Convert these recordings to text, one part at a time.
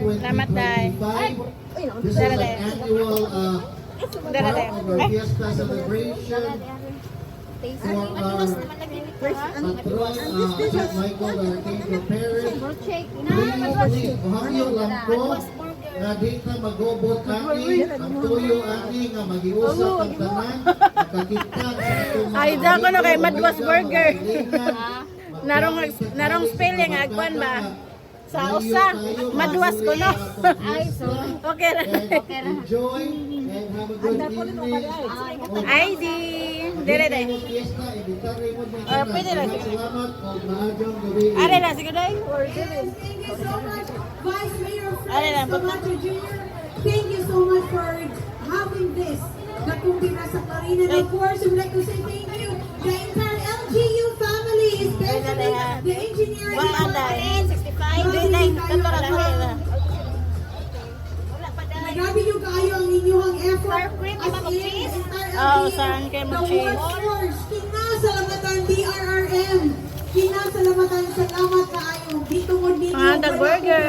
Salamat, Day. 2025. This is an annual part of our Fiesta celebration. For our patron, St. Michael Archangel Parish. Please, buhangyo lang po na di ka magobot ani, ang tuyo ani nga mag-iusap ang tanan, nakakitang sa itong mga Ay, dyan ko na kay Madwas amiga, Burger. mga Narong spelling, agwan ba? Sa usa, Madwas ko no. Ay, Okay ra. enjoy and have a good evening. ID. Dire day. Pwede lang. Salamat o maadjong gabi. Are na sige day. Or dire. Thank you so much, Vice Mayor Ano na, Frank Camacho Jr. Thank you so much for having this. Nakumpira sa Clarina. And of course, we would like to say thank you the entire LGU family, especially the engineering department. 65. Dire day. Katora lang na. Grabe nyo kayo ang inyong effort as in the entire Oh, LGU. saan kayo The mag-cheese? workforce, kinasalamatan DRRM. Kinasalamatan, salamat kaayo. Dito mo ninyo. The burger.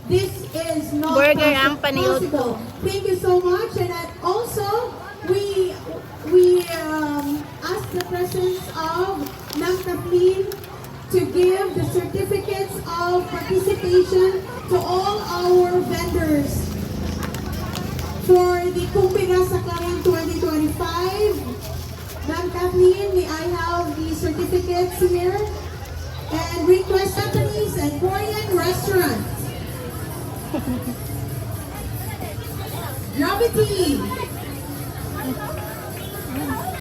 This is not Burger ang paniod possible. ko. Thank you so much. And also, we ask the presence of Ma'am Kathleen to give the certificates of participation to all our vendors for the Kumpira Sakarian 2025. Ma'am Kathleen, may I have the certificates here? And request Japanese and Korean restaurants. Gravity.